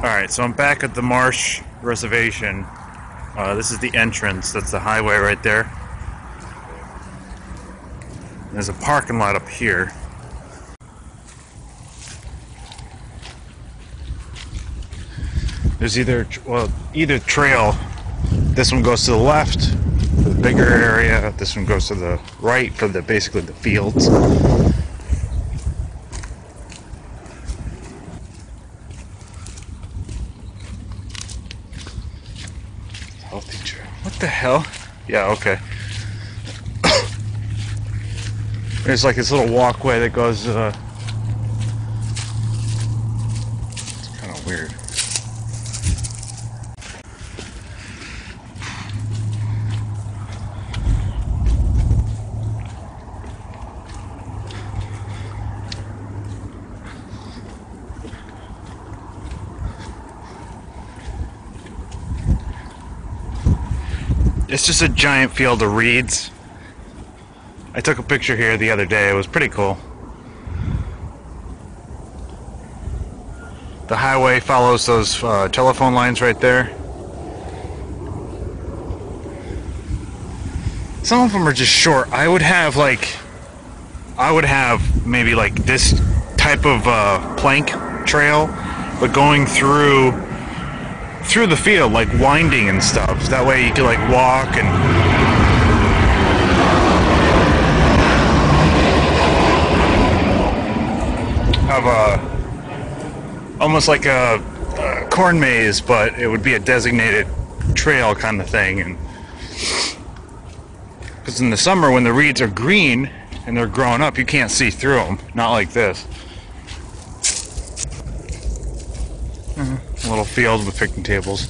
Alright, so I'm back at the Marsh Reservation. This is the entrance. That's the highway right there. There's a parking lot up here. There's either trail. This one goes to the left for the bigger area. This one goes to the right for basically the fields. Healthy trail. What the hell? Yeah, okay. There's like this little walkway that goes, it's kind of weird. It's just a giant field of reeds. I took a picture here the other day. It was pretty cool. The highway follows those telephone lines right there. Some of them are just short. I would have maybe like this type of plank trail, but going through the field, like winding and stuff. That way you could like walk and have almost like a corn maze, but it would be a designated trail kind of thing. And because in the summer when the reeds are green and they're growing up, you can't see through them. Not like this. A little field with picnic tables.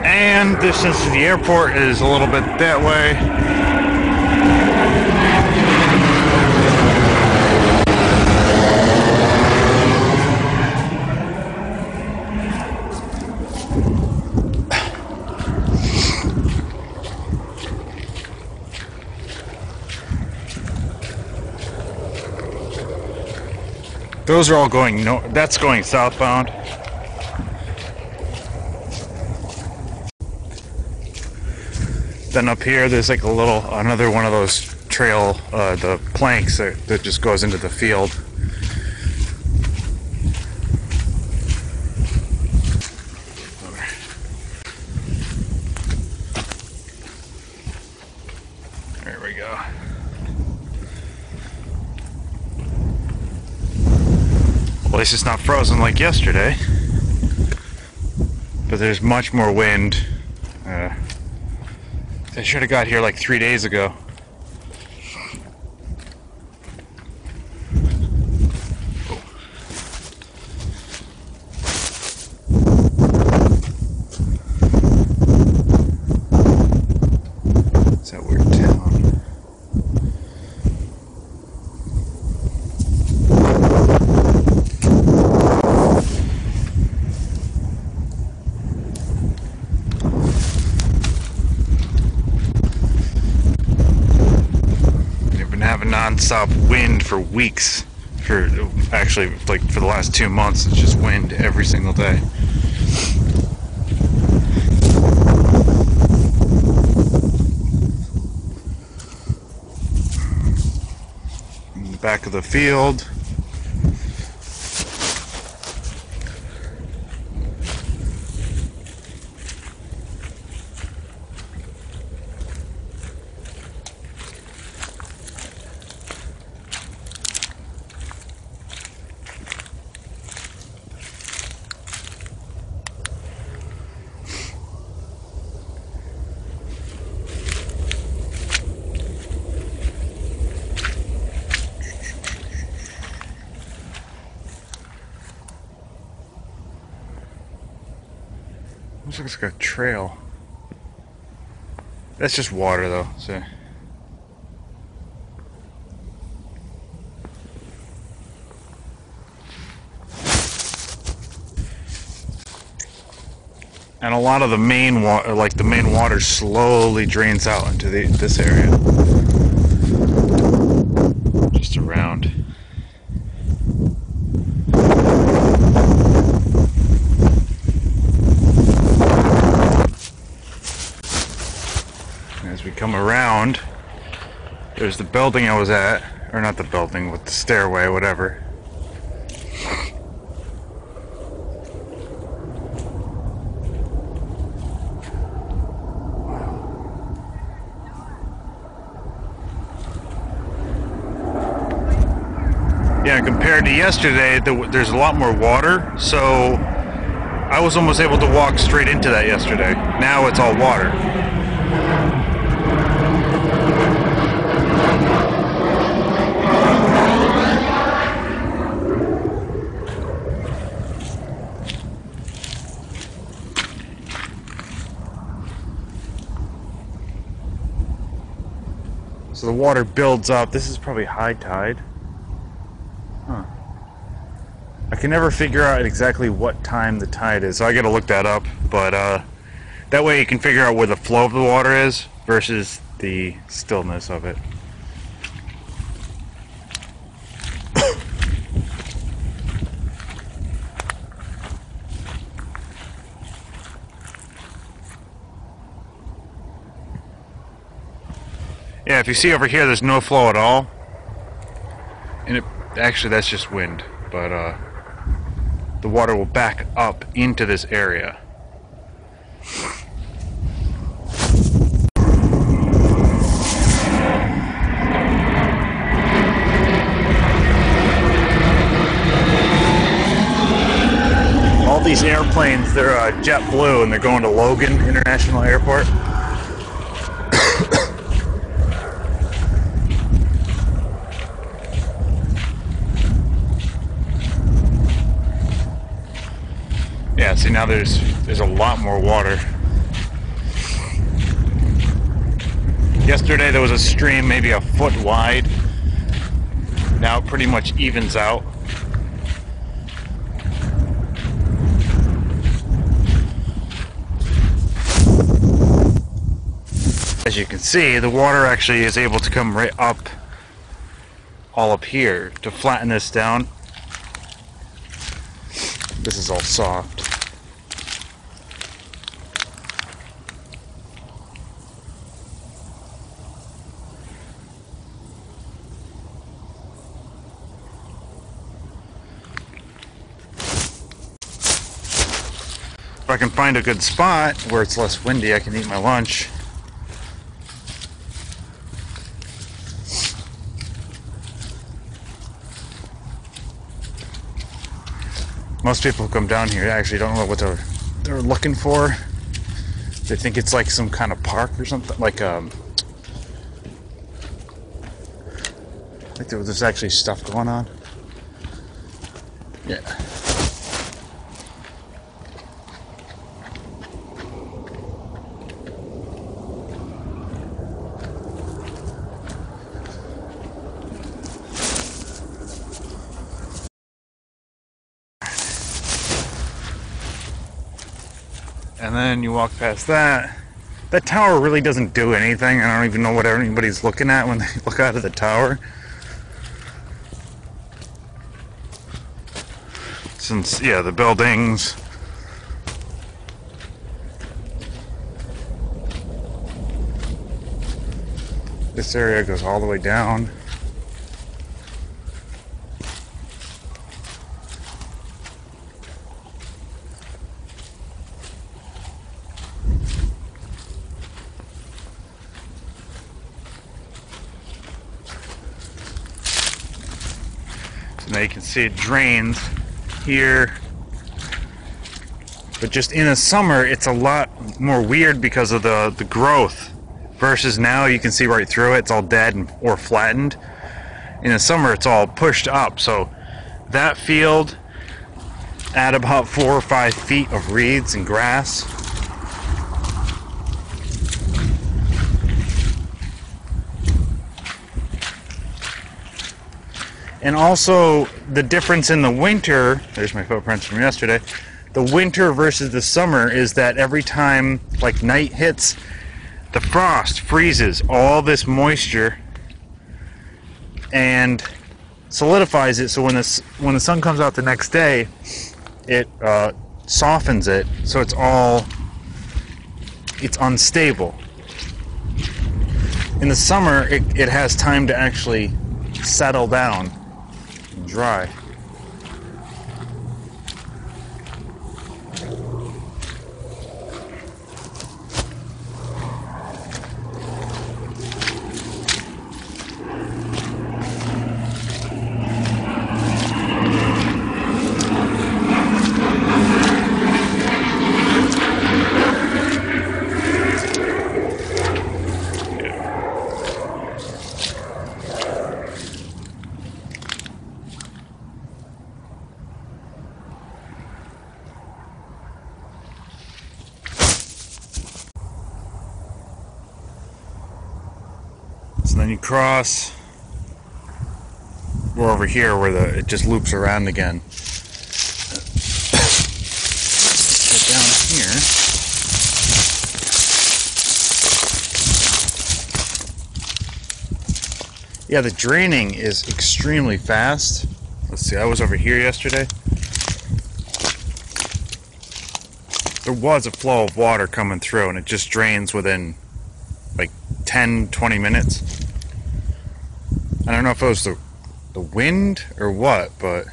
And distance to the airport is a little bit that way. Those are all going that's going southbound. Then up here there's like another one of those trail, the planks that just goes into the field. There we go. Well, it's just not frozen like yesterday, but there's much more wind. I should have got here like 3 days ago. It's that weird town. Having non-stop wind for weeks, for the last 2 months. It's just wind every single day. In the back of the field, looks like it's got a trail. That's just water though, so. And a lot of the main water slowly drains out into this area. just around. As we come around, there's the building I was at, or not the building, with the stairway, whatever. Yeah, compared to yesterday, there's a lot more water, so I was almost able to walk straight into that yesterday. Now it's all water. So the water builds up. This is probably high tide. Huh. I can never figure out exactly what time the tide is, so I gotta look that up. But that way you can figure out where the flow of the water is versus the stillness of it. Yeah, if you see over here, there's no flow at all. And actually, that's just wind. But the water will back up into this area. All these airplanes, they're JetBlue, and they're going to Logan International Airport. Yeah, see, now there's a lot more water. Yesterday there was a stream maybe a foot wide. Now it pretty much evens out. As you can see, the water actually is able to come right up, all up here, to flatten this down. This is all soft. If I can find a good spot where it's less windy, I can eat my lunch. Most people who come down here actually don't know what they're looking for. They think it's like some kind of park or something, like there's actually stuff going on. Yeah. And then you walk past that. That tower really doesn't do anything. I don't even know what anybody's looking at when they look out of the tower. Since, yeah, the buildings. This area goes all the way down. Now you can see it drains here, but just in the summer it's a lot more weird because of the growth, versus now you can see right through it. It's all dead or flattened. In the summer it's all pushed up, so that field at about 4 or 5 feet of reeds and grass. And also, the difference in the winter, there's my footprints from yesterday, the winter versus the summer is that every time, like, night hits, the frost freezes all this moisture and solidifies it, so when the sun comes out the next day, it softens it, so it's unstable. In the summer, it has time to actually settle down and dry. So then you cross. We're over here where it just loops around again. Get down here. Yeah, the draining is extremely fast. Let's see, I was over here yesterday. There was a flow of water coming through, and it just drains within like 10-20 minutes. I don't know if it was the wind or what, but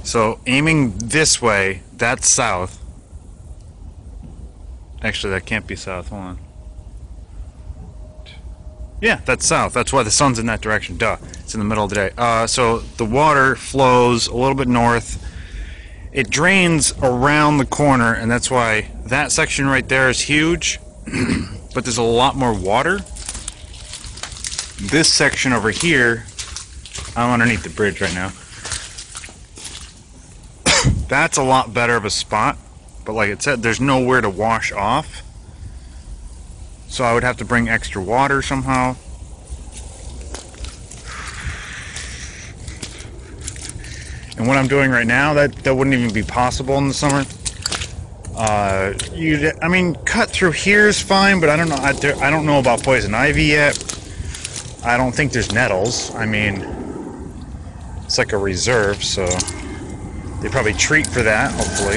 so aiming this way, that's south. Actually, that can't be south. Hold on. Yeah, that's south. That's why the sun's in that direction. Duh. It's in the middle of the day. So the water flows a little bit north. It drains around the corner, and that's why that section right there is huge. But there's a lot more water. This section over here, I'm underneath the bridge right now. That's a lot better of a spot, but like it said, there's nowhere to wash off, so I would have to bring extra water somehow. And what I'm doing right now, that wouldn't even be possible in the summer. I mean, cut through here is fine, but I don't know. I don't know about poison ivy yet. I don't think there's nettles. I mean, it's like a reserve, so they probably treat for that, hopefully.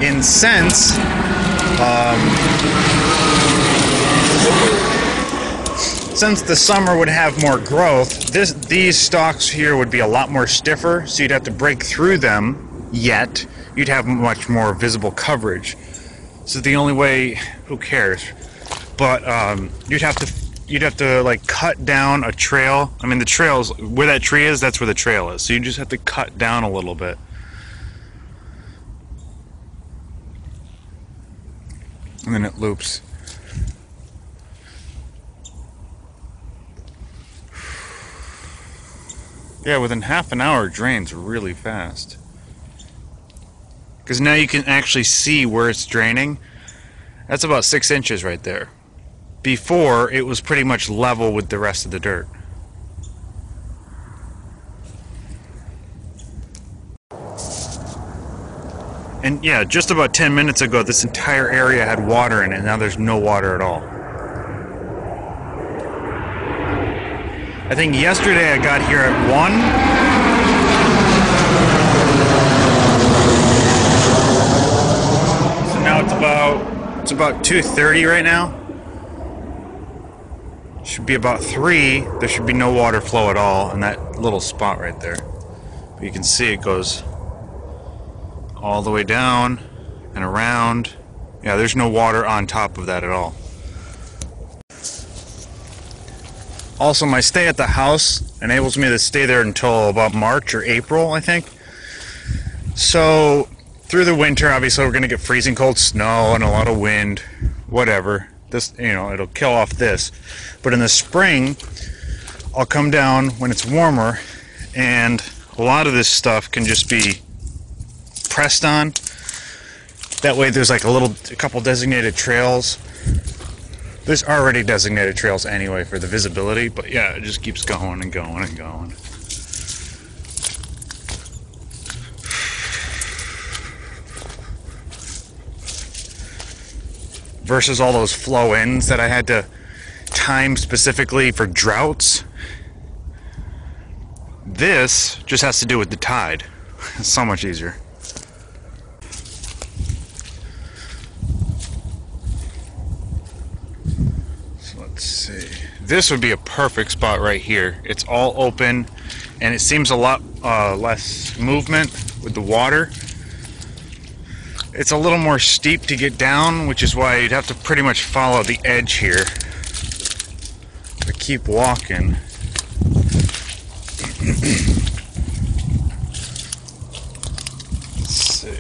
In sense, since the summer would have more growth, these stalks here would be a lot more stiffer, so you'd have to break through them, yet you'd have much more visible coverage. So the only way, who cares? But you'd have to like cut down a trail. I mean, the trail's where that tree is, that's where the trail is. So you just have to cut down a little bit. And then it loops. Yeah, within half an hour it drains really fast. Because now you can actually see where it's draining. That's about 6 inches right there. Before, it was pretty much level with the rest of the dirt. And yeah, just about 10 minutes ago, this entire area had water in it. Now there's no water at all. I think yesterday I got here at 1. So now it's about 2:30 right now. Should be about 3. There should be no water flow at all in that little spot right there. You can see it goes all the way down and around. Yeah, there's no water on top of that at all. Also, my stay at the house enables me to stay there until about March or April, I think. So, through the winter, obviously, we're going to get freezing cold snow and a lot of wind, whatever. This, you know, it'll kill off this. But in the spring, I'll come down when it's warmer, and a lot of this stuff can just be pressed on. That way, there's like a couple designated trails. There's already designated trails anyway for the visibility, but yeah, it just keeps going and going and going. Versus all those flow-ins that I had to time specifically for droughts. This just has to do with the tide. It's so much easier. Let's see. This would be a perfect spot right here. It's all open, and it seems a lot less movement with the water. It's a little more steep to get down, which is why you'd have to pretty much follow the edge here to keep walking. Let's see.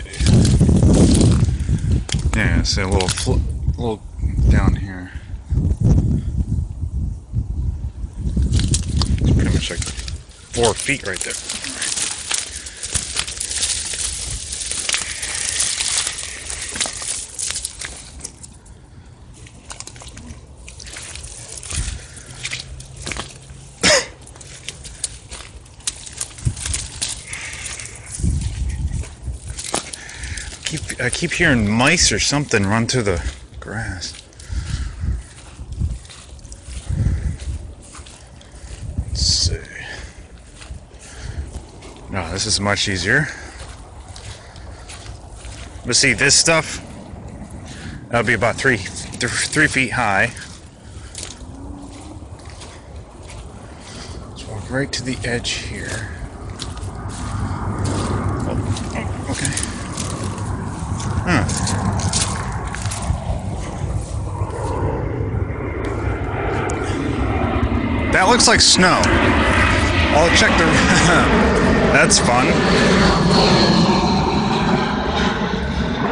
Yeah, see a little down here. It's pretty much like 4 feet right there. I keep hearing mice or something run through the grass. Let's see. No, this is much easier. But see, this stuff, that'll be about 3 feet high. Let's walk right to the edge here. Oh, okay. Huh. That looks like snow. I'll check the... That's fun.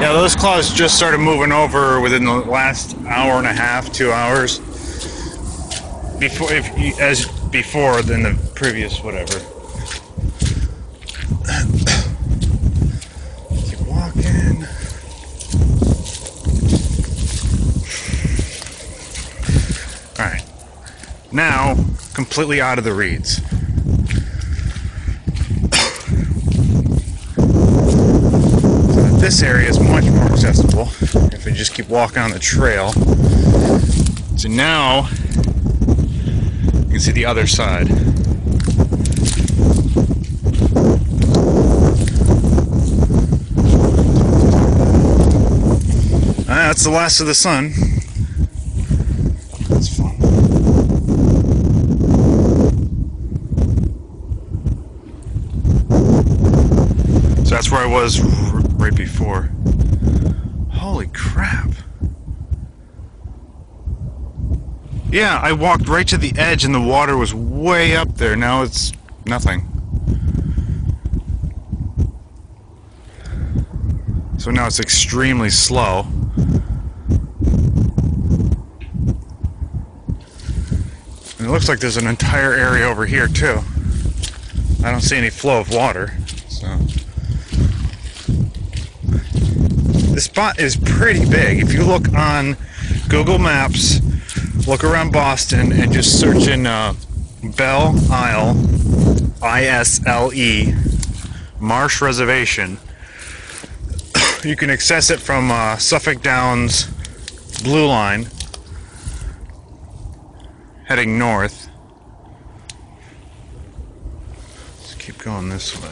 Yeah, those clouds just started moving over within the last hour and a half, 2 hours. Before than the previous whatever. Keep walking. Alright, now completely out of the reeds. So this area is much more accessible if we just keep walking on the trail. So now you can see the other side. That's the last of the sun. That's fun. So that's where I was right before. Holy crap. Yeah, I walked right to the edge and the water was way up there. Now it's nothing. So now it's extremely slow. And it looks like there's an entire area over here too. I don't see any flow of water. So this spot is pretty big. If you look on Google Maps, look around Boston and just search in Belle Isle, I-S-L-E, Marsh Reservation. You can access it from Suffolk Downs Blue Line, heading north. Let's keep going this way.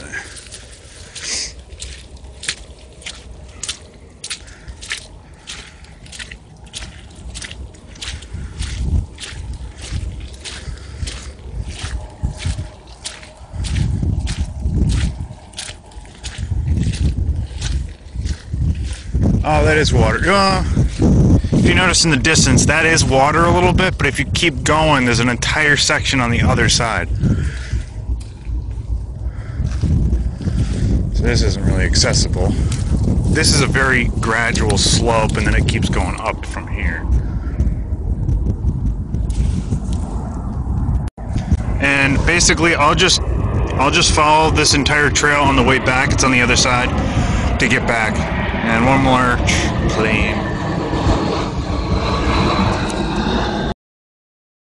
Oh, that is water. If you notice in the distance, that is water a little bit, but if you keep going, there's an entire section on the other side. So this isn't really accessible. This is a very gradual slope, and then it keeps going up from here. And basically, I'll just follow this entire trail on the way back. It's on the other side to get back. And one more plane.